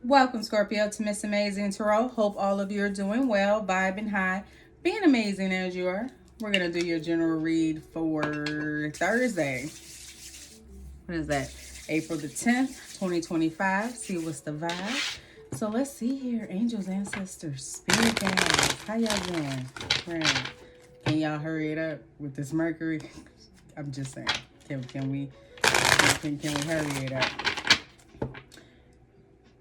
Welcome, Scorpio, to Miss Amazing Tarot. Hope all of you are doing well, vibing high, being amazing as you are. We're going to do your general read for Thursday. What is that? April the 10th, 2025. See what's the vibe. So let's see here. Angels, ancestors, spirit guides. How y'all doing? Friend, can y'all hurry it up with this Mercury? I'm just saying. Can we hurry it up?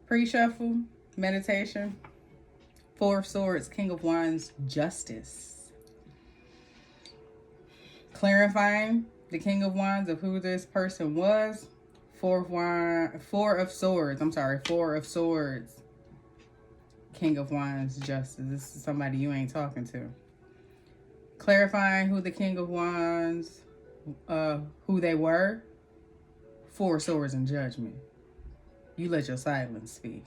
Pre-shuffle, meditation, Four of Swords, King of Wands, Justice. Clarifying the King of Wands of who this person was. Four of Swords, King of Wands, Justice. This is somebody you ain't talking to. Clarifying who the King of Wands, who they were. Four of Swords and Judgment. You let your silence speak.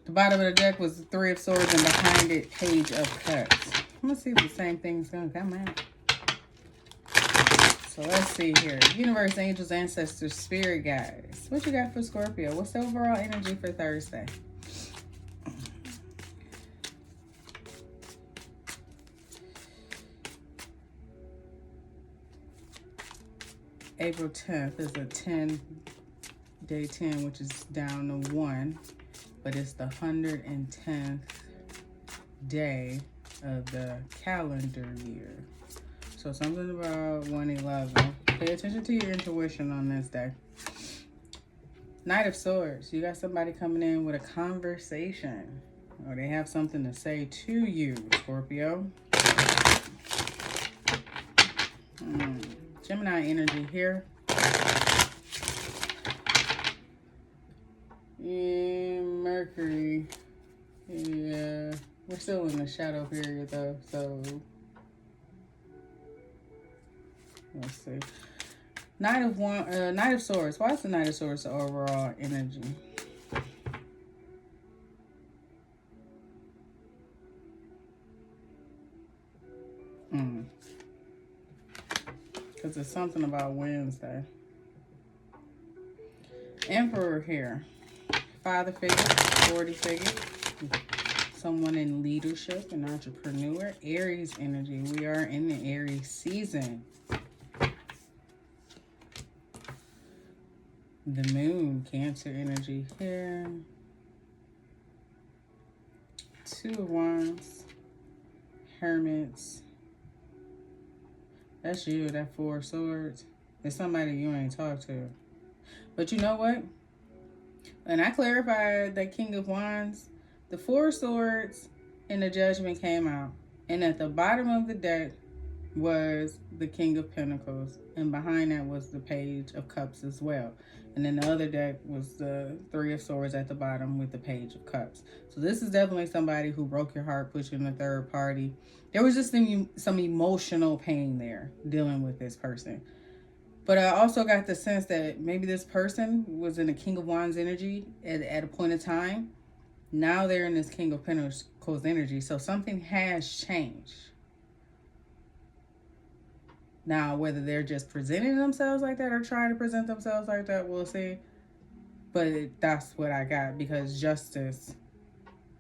The bottom of the deck was the Three of Swords, and behind it, Page of Cups. I'm going to see if the same thing's going to come out. So let's see here. Universe, angels, ancestors, spirit guides. What you got for Scorpio? What's the overall energy for Thursday? April 10th is a 10, day 10, which is down to 1. But it's the 110th day of the calendar year. So something about 111. Pay attention to your intuition on this day. Knight of Swords. You got somebody coming in with a conversation. Or they have something to say to you, Scorpio. Gemini energy here. Mercury. Yeah, we're still in the shadow period though, so let's see. Knight of Swords. Why is the Knight of Swords the overall energy? Because it's something about Wednesday. Emperor here. Father figure, authority figure, someone in leadership, an entrepreneur. Aries energy. We are in the Aries season. The moon, Cancer energy here. Two of Wands, Hermits. That's you, that Four of Swords. It's somebody you ain't talked to. But you know what? And I clarified that King of Wands, the Four of Swords and the Judgment came out. And at the bottom of the deck was the King of Pentacles. And behind that was the Page of Cups as well. And then the other deck was the Three of Swords at the bottom with the Page of Cups. So this is definitely somebody who broke your heart, put you in a third party. There was just some emotional pain there dealing with this person. But I also got the sense that maybe this person was in a King of Wands energy at a point of time. Now they're in this King of Pentacles energy. So something has changed. Now, whether they're just presenting themselves like that or trying to present themselves like that, we'll see. But that's what I got, because Justice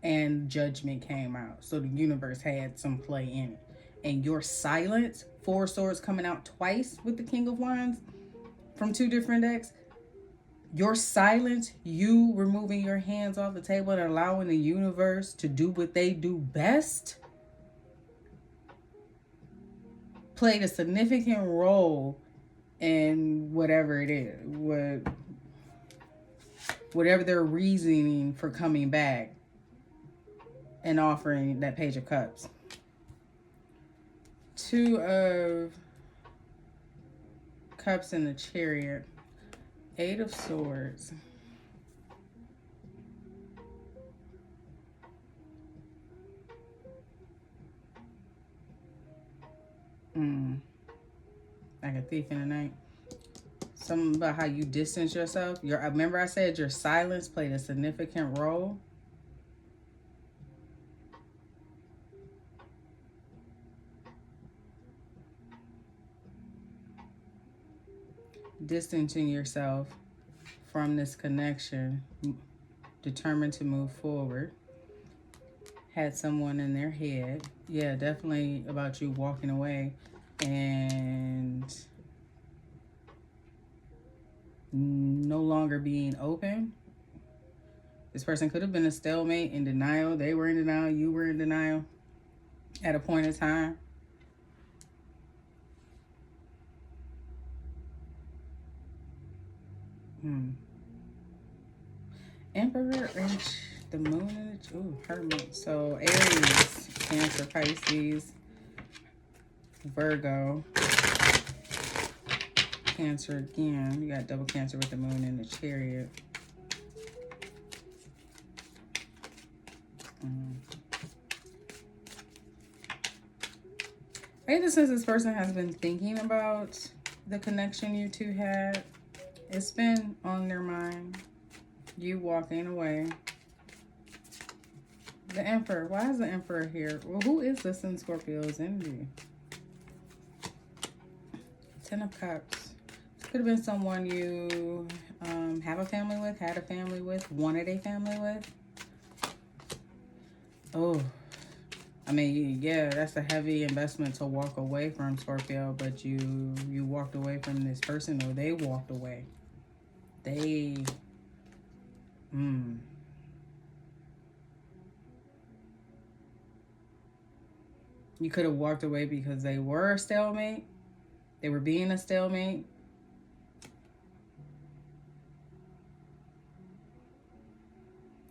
and Judgment came out. So the universe had some play in it. And your silence, Four Swords coming out twice with the King of Wands from two different decks. Your silence, you removing your hands off the table and allowing the universe to do what they do best, played a significant role in whatever it is, whatever their reasoning for coming back and offering that Page of Cups. Two of Cups in the Chariot. Eight of Swords. Like a thief in the night. Something about how you distance yourself. Remember I said your silence played a significant role. Distancing yourself from this connection determined to move forward. Had someone in their head. Yeah, definitely about you walking away and no longer being open. This person could have been a stalemate, in denial. They were in denial. You were in denial at a point in time. Emperor and the moon and the Hermit. So Aries, Cancer, Pisces, Virgo, Cancer again. You got double Cancer with the moon and the Chariot. Either since this person has been thinking about the connection you two had, it's been on their mind. You walking away. The Emperor. Why is the Emperor here? Well, who is this in Scorpio's energy? Ten of Cups. This could have been someone you have a family with, had a family with, wanted a family with. Oh, I mean, yeah, that's a heavy investment to walk away from, Scorpio, but you walked away from this person, or they walked away. They, You could have walked away because they were a stalemate. They were being a stalemate.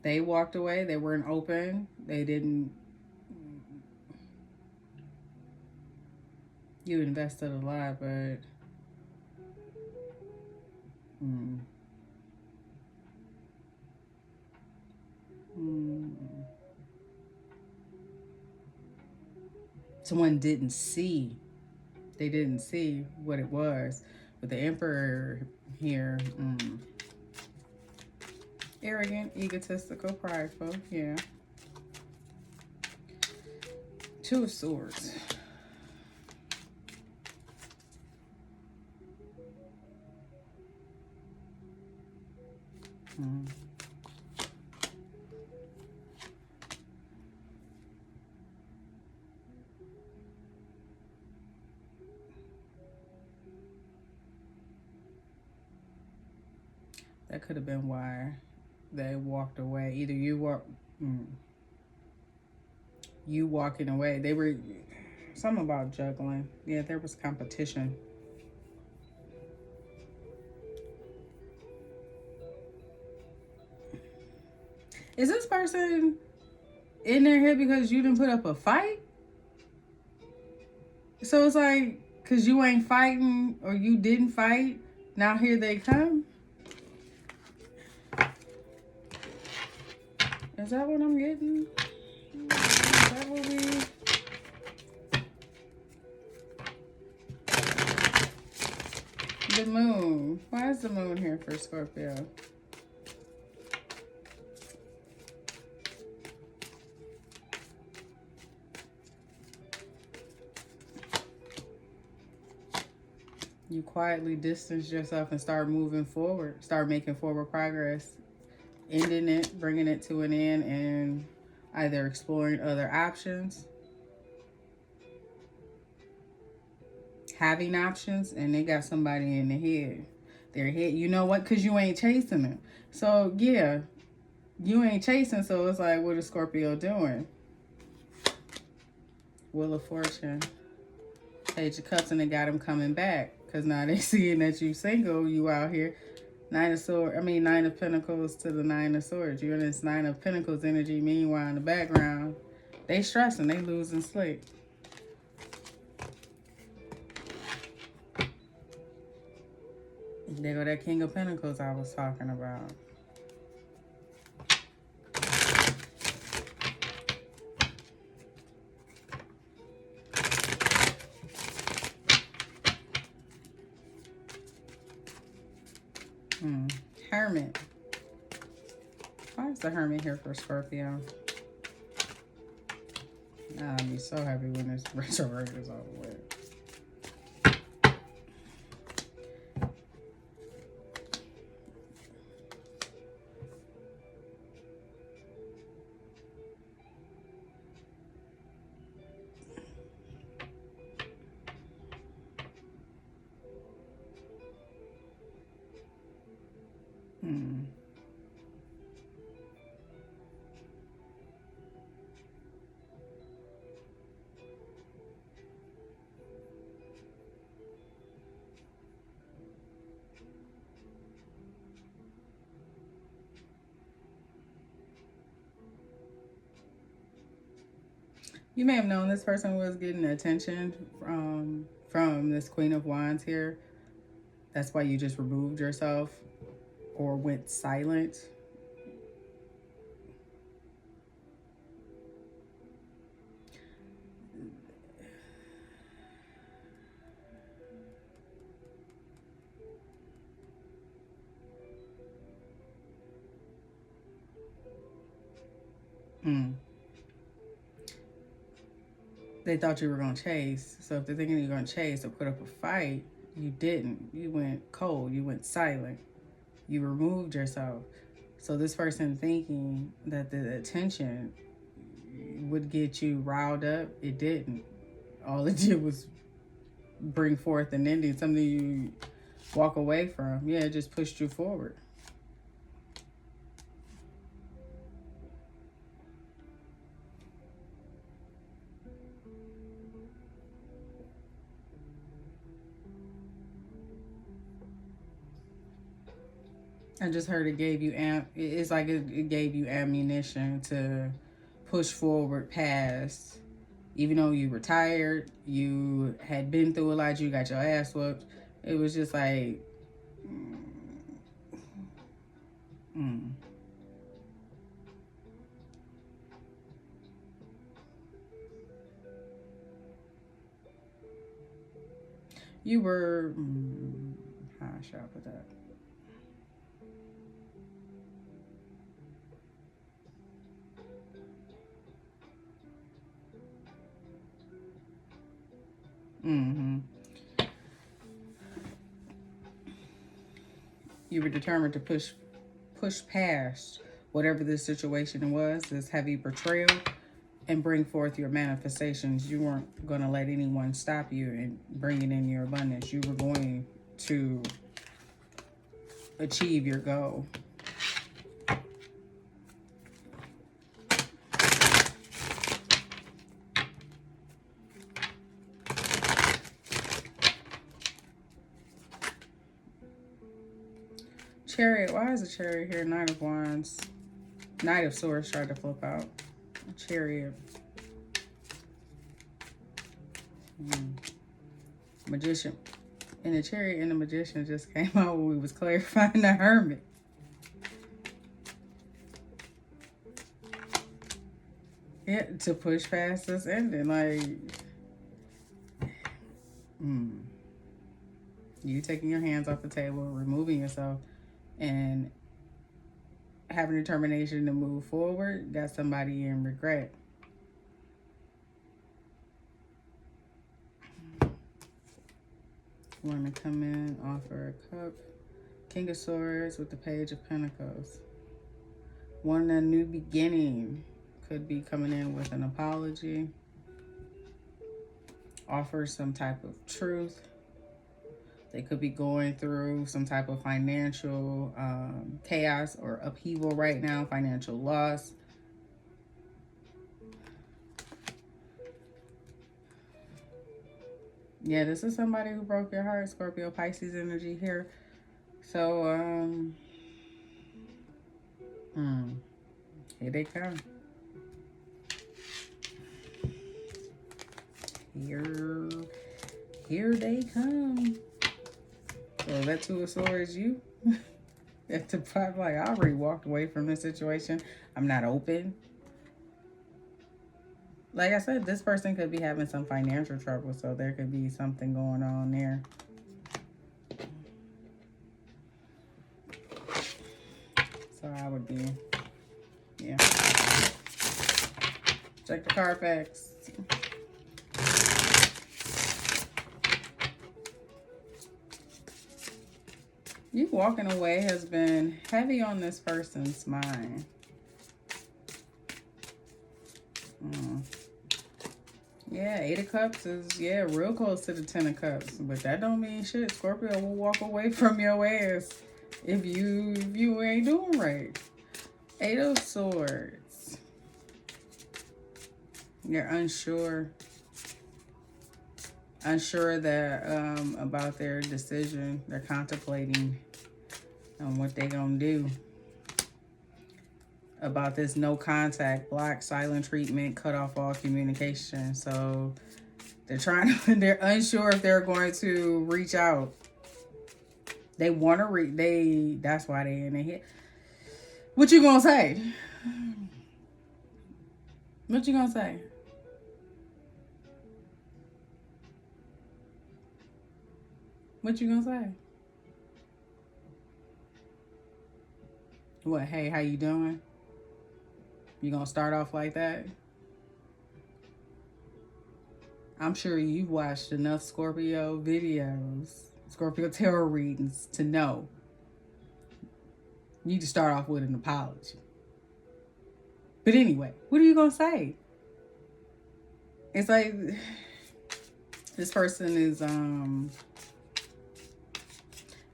They walked away. They weren't open. They didn't. You invested a lot, but someone didn't see. They didn't see what it was. With the Emperor here, arrogant, egotistical, prideful, yeah. Two of Swords. That could have been why they walked away. Either you walking away. They were something about juggling. Yeah, there was competition. Is this person in their head because you didn't put up a fight? So it's like, because you ain't fighting or you didn't fight, now here they come? Is that what I'm getting? Is that what we... The moon. Why is the moon here for Scorpio? You quietly distance yourself and start moving forward. Start making forward progress. Ending it, bringing it to an end, and either exploring other options. Having options, and they got somebody in the head. Their head, you know what? Because you ain't chasing them. So, yeah, you ain't chasing, so it's like, what is Scorpio doing? Wheel of Fortune. Page of Cups, and they got him coming back. Because now they seeing that you single, you out here. Nine of Pentacles to the Nine of Swords. You're in this Nine of Pentacles energy. Meanwhile, in the background, they stressing. They losing sleep. There go that King of Pentacles I was talking about. Hermit. Why is the Hermit here for Scorpio? I'll be so happy when this retrograde is over with. Hmm. You may have known this person was getting attention from this Queen of Wands here. That's why you just removed yourself or went silent. Hmm. They thought you were going to chase. So if they're thinking you're going to chase or put up a fight, you didn't. You went cold. You went silent. You removed yourself. So this person thinking that the attention would get you riled up, it didn't. All it did was bring forth an ending, something you walk away from. Yeah, it just pushed you forward. I just heard it gave you it's like it gave you ammunition to push forward past. Even though you were tired, you had been through a lot, you got your ass whooped. It was just like, mm. You were, how should I put that? Mm-hmm. You were determined to push past whatever this situation was, this heavy betrayal, and bring forth your manifestations. You weren't going to let anyone stop you and bringing in your abundance. You were going to achieve your goal. Chariot. Why is a chariot here? Knight of Wands. Knight of Swords tried to flip out. Chariot. Magician. And the chariot and the magician just came out when we was clarifying the hermit. Yeah, to push past this ending. Like, you taking your hands off the table, removing yourself, and having determination to move forward, got somebody in regret. Want to come in, offer a cup. King of Swords with the Page of Pentacles. Want a new beginning. Could be coming in with an apology. Offer some type of truth. They could be going through some type of financial chaos or upheaval right now, financial loss. Yeah, this is somebody who broke your heart, Scorpio, Pisces energy here. So, here they come. Here they come. So that Two of Swords, you at the part, like, I already walked away from this situation. I'm not open. Like I said, this person could be having some financial trouble, so there could be something going on there. So I would be, yeah. Check the Carfax. You walking away has been heavy on this person's mind. Yeah, 8 of Cups is, yeah, real close to the 10 of Cups. But that don't mean shit. Scorpio will walk away from your ass if you doing right. 8 of Swords. You're unsure. Unsure that about their decision. They're contemplating on what they're going to do about this no contact, block, silent treatment, cut off all communication. So they're unsure if they're going to reach out. They want to that's why they in the head. What you gonna say? What you gonna say? What you gonna say? What, hey, how you doing? You gonna start off like that? I'm sure you've watched enough Scorpio videos, Scorpio tarot readings to know you need to start off with an apology. But anyway, what are you gonna say? It's like this person is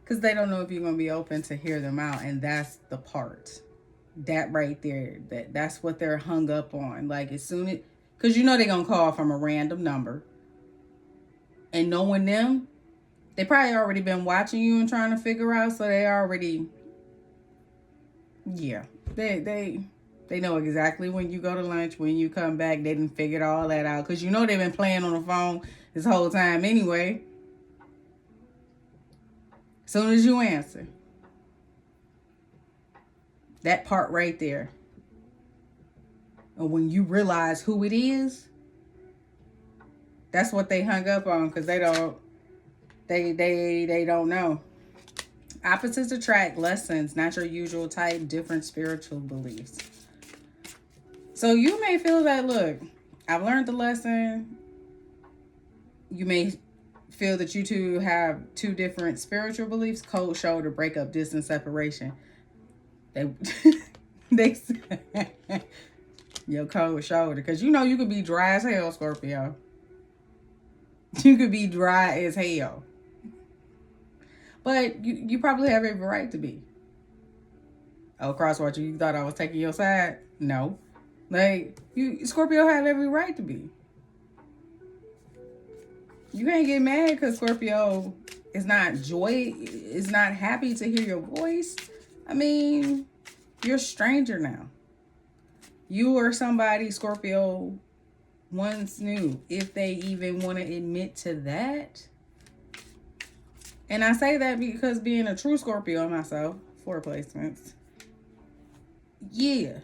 because they don't know if you're gonna be open to hear them out, and that's the part. That right there, that's what they're hung up on. Like as soon as, because you know they're gonna call from a random number, and knowing them, they probably already been watching you and trying to figure out, so they already, yeah, they know exactly when you go to lunch, when you come back. They didn't figure all that out because you know they've been playing on the phone this whole time anyway. Soon as you answer, that part right there, and when you realize who it is, that's what they hung up on, because they don't know. Opposites attract, lessons, not your usual type, different spiritual beliefs. So you may feel that, look, I've learned the lesson. You may feel that you two have two different spiritual beliefs: cold shoulder, breakup, distance, separation. They your cold shoulder, because you know you could be dry as hell, Scorpio. You could be dry as hell, but you probably have every right to be. Oh, crosswatcher, you thought I was taking your side? No, like you, Scorpio, have every right to be. You can't get mad because Scorpio is not happy to hear your voice. I mean, you're a stranger now. You are somebody Scorpio once knew, if they even want to admit to that. And I say that because being a true Scorpio myself, 4 placements. Yeah.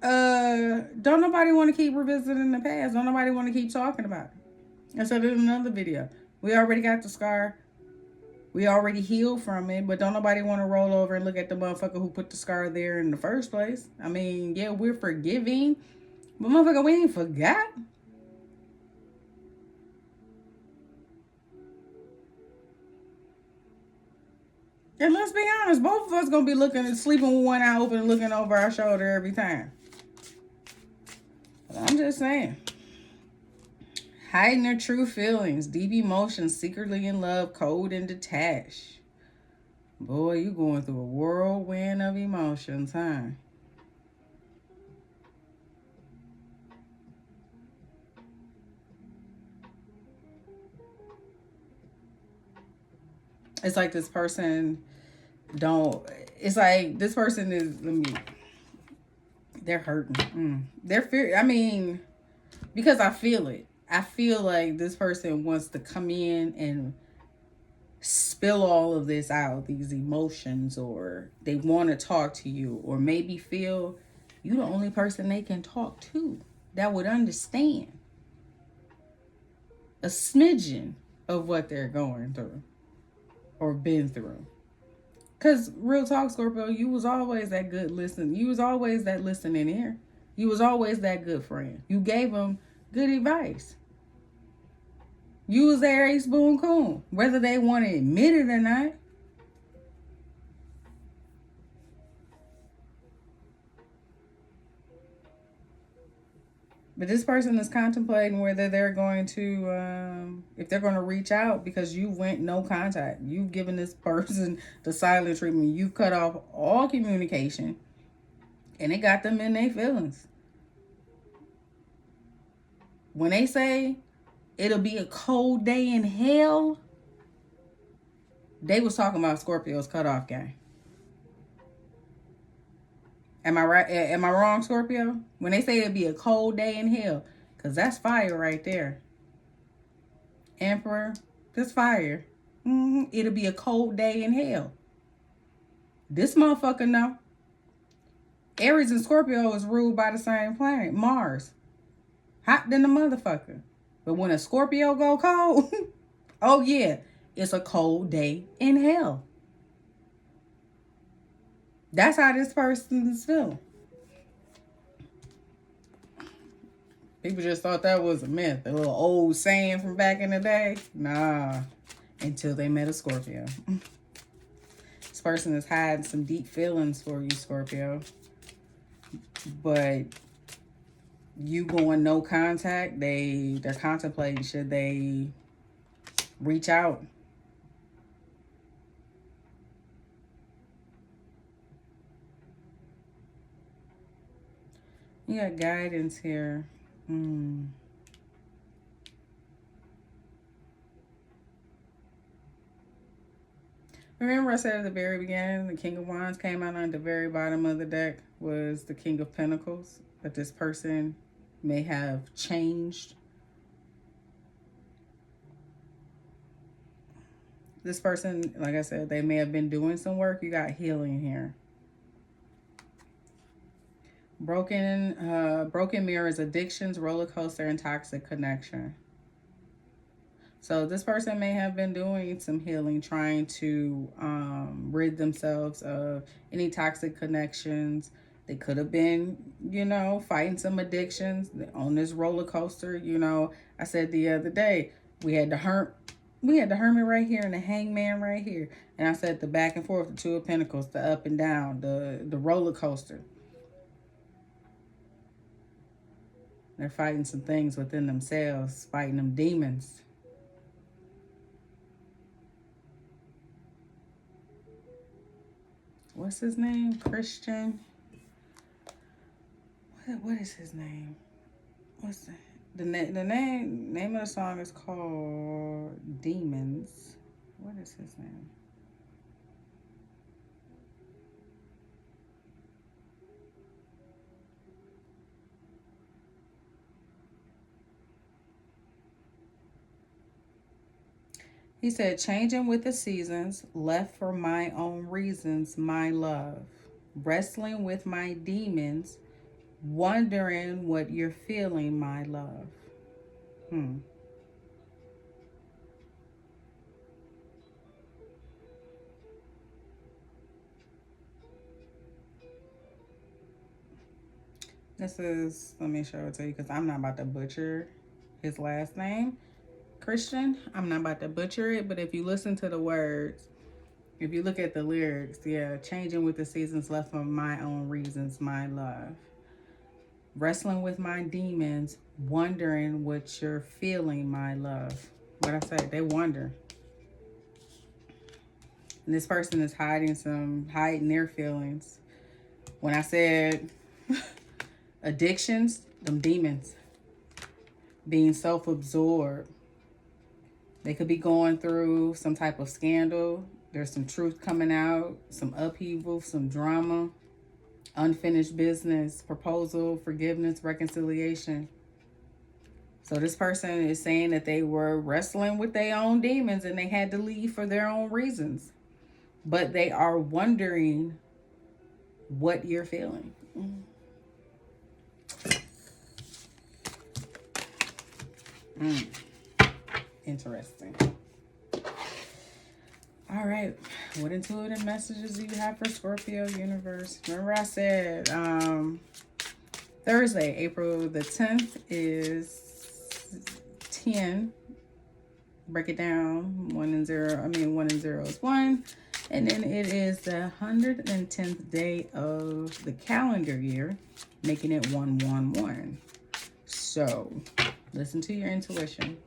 Don't nobody want to keep revisiting the past. Don't nobody want to keep talking about it. And so there's another video. We already got the scar. We already healed from it, but don't nobody want to roll over and look at the motherfucker who put the scar there in the first place. I mean, yeah, we're forgiving, but motherfucker, we ain't forgot. And let's be honest, both of us gonna be sleeping with one eye open and looking over our shoulder every time. But I'm just saying. Hiding their true feelings, deep emotions, secretly in love, cold and detached. Boy, you going through a whirlwind of emotions, huh? It's like this person it's like this person is, they're hurting. I mean, because I feel it. I feel like this person wants to come in and spill all of this out, these emotions, or they want to talk to you, or maybe feel you the only person they can talk to that would understand a smidgen of what they're going through or been through. Because real talk, Scorpio, you was always that good listener. You was always that listening ear. You was always that good friend. You gave them good advice. You was their ace boon coon, whether they want to admit it or not. But this person is contemplating whether they're going to, if they're going to reach out, because you went no contact. You've given this person the silent treatment. You've cut off all communication. And it got them in their feelings. When they say it'll be a cold day in hell, they was talking about Scorpio's cutoff game. Am I right? Am I wrong, Scorpio? When they say it'll be a cold day in hell, because that's fire right there. Emperor, that's fire. It'll be a cold day in hell. This motherfucker know. Aries and Scorpio is ruled by the same planet, Mars. Hot than the motherfucker. But when a Scorpio go cold, oh yeah, it's a cold day in hell. That's how this person is feeling. People just thought that was a myth, a little old saying from back in the day. Nah, until they met a Scorpio. This person is hiding some deep feelings for you, Scorpio. But you going no contact, they're contemplating, should they reach out? You got guidance here. Remember I said at the very beginning, the King of Wands came out on the very bottom of the deck was the King of Pentacles. That this person may have changed. This person, like I said, they may have been doing some work. You got healing here. Broken mirrors, addictions, roller coaster, and toxic connection. So this person may have been doing some healing, trying to rid themselves of any toxic connections. They could have been, fighting some addictions on this roller coaster. I said the other day, we had the Hermit right here and the Hangman right here. And I said the back and forth, the Two of Pentacles, the up and down, the roller coaster. They're fighting some things within themselves, fighting them demons. What's his name? Christian. What is his name? What's the name of the song is called Demons. What is his name? He said, changing with the seasons, left for my own reasons, my love. Wrestling with my demons, wondering what you're feeling, my love. This is, let me show it to you because I'm not about to butcher his last name. Christian, I'm not about to butcher it, but if you listen to the words, if you look at the lyrics, yeah, changing with the seasons, left for my own reasons, my love. Wrestling with my demons, wondering what you're feeling, my love. What I say, they wonder. And this person is hiding their feelings. When I said addictions, them demons. Being self-absorbed. They could be going through some type of scandal. There's some truth coming out, some upheaval, some drama, unfinished business, proposal, forgiveness, reconciliation. So this person is saying that they were wrestling with their own demons and they had to leave for their own reasons. But they are wondering what you're feeling. Interesting. All right. What intuitive messages do you have for Scorpio universe? Remember I said Thursday, April the 10th is 10. Break it down. 1 and 0 is 1. And then it is the 110th day of the calendar year, making it 111. So, listen to your intuition.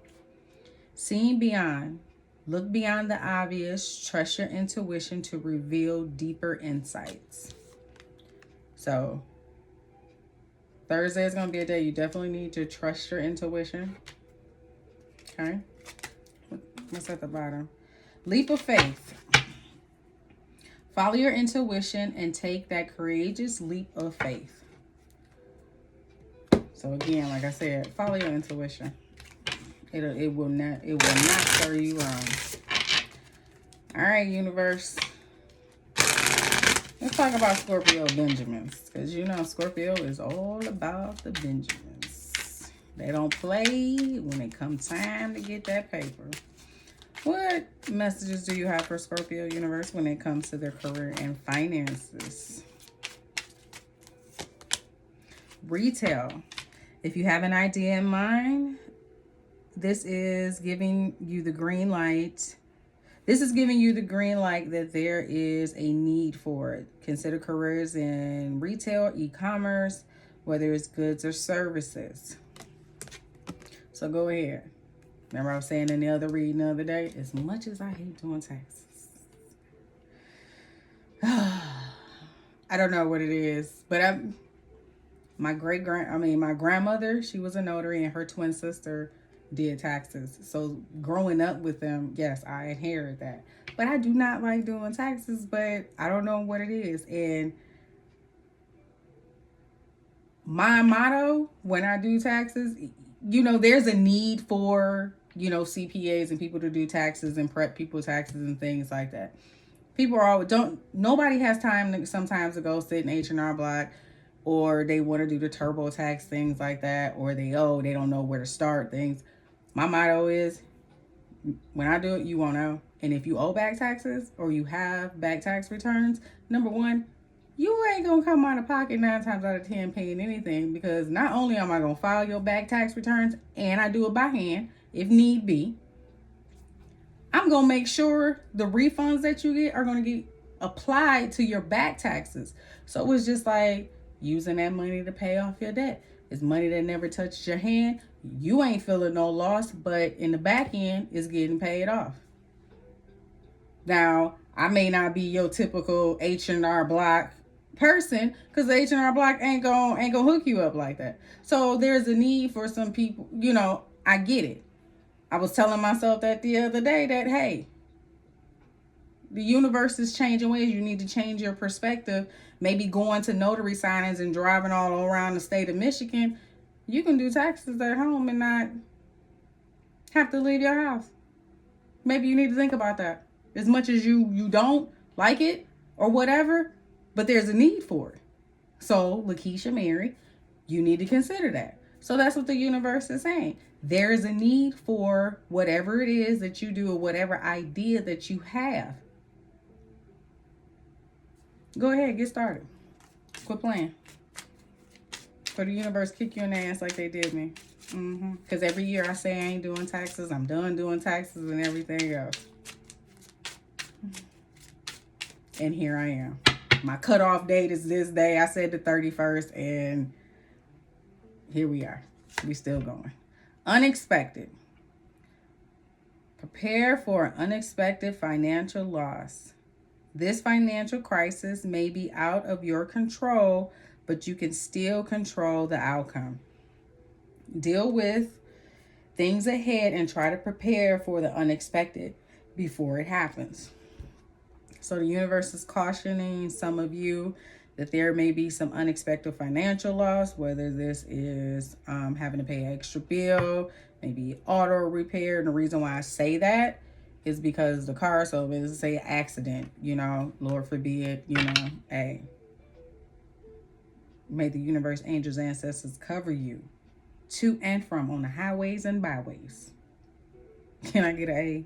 Seeing beyond. Look beyond the obvious. Trust your intuition to reveal deeper insights. So, Thursday is going to be a day you definitely need to trust your intuition. Okay? What's at the bottom? Leap of faith. Follow your intuition and take that courageous leap of faith. So again, like I said, follow your intuition. It will not stir you wrong. All right, universe. Let's talk about Scorpio Benjamins, because you know Scorpio is all about the Benjamins. They don't play when it comes time to get that paper. What messages do you have for Scorpio universe when it comes to their career and finances? Retail. If you have an idea in mind, this is giving you the green light. This is giving you the green light that there is a need for it. Consider careers in retail, e-commerce, whether it's goods or services. So go ahead. Remember I was saying in the other reading the other day, as much as I hate doing taxes. I don't know what it is, but my grandmother, she was a notary, and her twin sister did taxes. So growing up with them, yes, I inherited that. But I do not like doing taxes, but I don't know what it is. And my motto when I do taxes, you know, there's a need for, you know, CPAs and people to do taxes and prep people's taxes and things like that. People are always, nobody has time sometimes to go sit in H&R Block, or they want to do the TurboTax, things like that, or they don't know where to start things. My motto is, when I do it, you won't know. And if you owe back taxes or you have back tax returns, number one, you ain't going to come out of pocket 9 times out of 10 paying anything, because not only am I going to file your back tax returns, and I do it by hand if need be, I'm going to make sure the refunds that you get are going to get applied to your back taxes. So it's just like using that money to pay off your debt. It's money that never touches your hand. You ain't feeling no loss, but in the back end, it's getting paid off. Now, I may not be your typical H&R Block person, because H&R Block ain't gonna hook you up like that. So there's a need for some people, you know, I get it. I was telling myself that the other day that, hey, the universe is changing ways. You need to change your perspective. Maybe going to notary signings and driving all around the state of Michigan, you can do taxes at home and not have to leave your house. Maybe you need to think about that. As much as you don't like it or whatever, but there's a need for it. So, Lakeisha Mary, you need to consider that. So that's what the universe is saying. There is a need for whatever it is that you do or whatever idea that you have. Go ahead, get started. Quit playing. For the universe, kick you in the ass like they did me. Because every year I say I ain't doing taxes. I'm done doing taxes and everything else. And here I am. My cutoff date is this day. I said the 31st, and here we are. We still going. Unexpected. Prepare for an unexpected financial loss. This financial crisis may be out of your control, but you can still control the outcome. Deal with things ahead and try to prepare for the unexpected before it happens. So the universe is cautioning some of you that there may be some unexpected financial loss, whether this is having to pay an extra bill, maybe auto repair. And the reason why I say that is because the car, so if it's say accident, you know, Lord forbid, you know, hey, may the universe, angels, ancestors cover you to and from on the highways and byways. Can I get an A?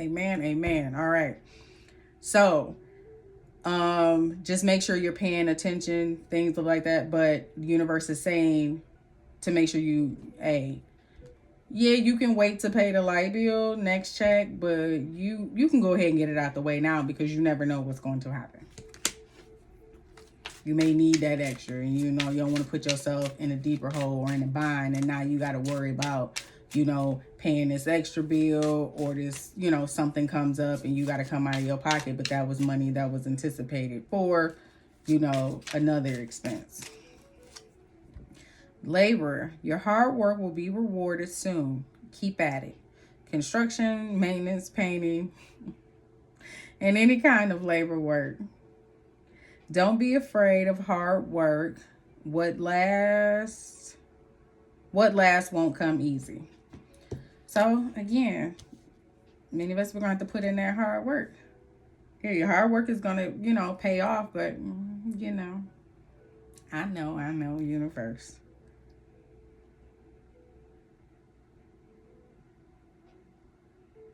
Amen, amen. All right. So, just make sure you're paying attention, things like that. But the universe is saying to make sure you, yeah, you can wait to pay the light bill next check, but you can go ahead and get it out the way now, because you never know what's going to happen. You may need that extra, and you know, you don't want to put yourself in a deeper hole or in a bind, and now you got to worry about, you know, paying this extra bill, or this, you know, something comes up and you got to come out of your pocket, but that was money that was anticipated for, you know, another expense. Labor, your hard work will be rewarded soon. Keep at it. Construction, maintenance, painting, and any kind of labor work. Don't be afraid of hard work. What lasts won't come easy. So again, many of us are going to have to put in that hard work. Yeah, your hard work is going to, you know, pay off, but you know, I know, universe.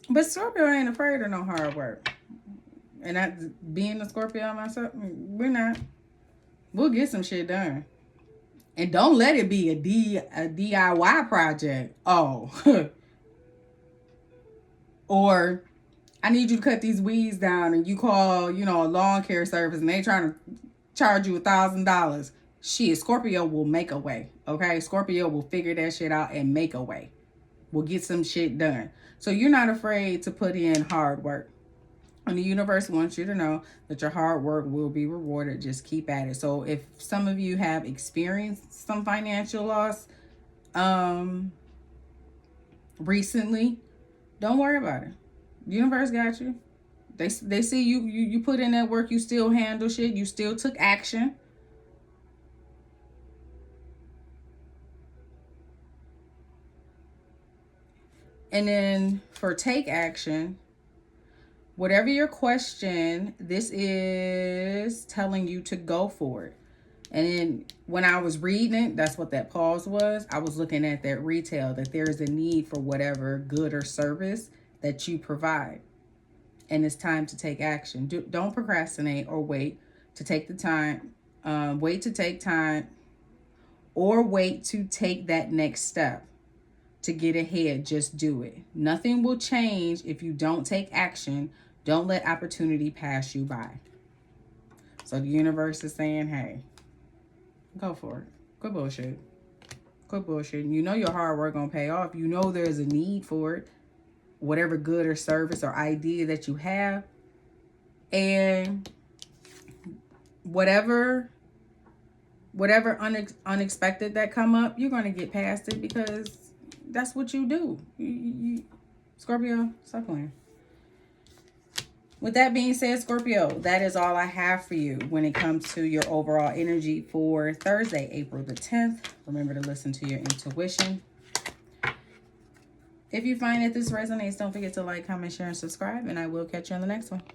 But Scorpio ain't afraid of no hard work. And I, being a Scorpio myself, we're not. We'll get some shit done. And don't let it be a DIY project. Oh. Or I need you to cut these weeds down, and you call, you know, a lawn care service and they trying to charge you $1,000. Shit, Scorpio will make a way. Okay? Scorpio will figure that shit out and make a way. We'll get some shit done. So you're not afraid to put in hard work. And the universe wants you to know that your hard work will be rewarded. Just keep at it. So if some of you have experienced some financial loss recently, don't worry about it. The universe got you. They see you put in that work. You still handle shit. You still took action. And then for take action, whatever your question, this is telling you to go for it. And then when I was reading it, that's what that pause was. I was looking at that retail, that there is a need for whatever good or service that you provide. And it's time to take action. Don't procrastinate or wait to take the time. Wait to take time, or wait to take that next step to get ahead. Just do it. Nothing will change if you don't take action. Don't let opportunity pass you by. So the universe is saying, hey, go for it. Quit bullshit. Quit bullshit. You know your hard work gonna pay off. You know there's a need for it. Whatever good or service or idea that you have. And whatever unexpected that come up, you're gonna get past it, because that's what you do. Scorpio, stop playing. With that being said, Scorpio, that is all I have for you when it comes to your overall energy for Thursday, April the 10th. Remember to listen to your intuition. If you find that this resonates, don't forget to like, comment, share, and subscribe, and I will catch you on the next one.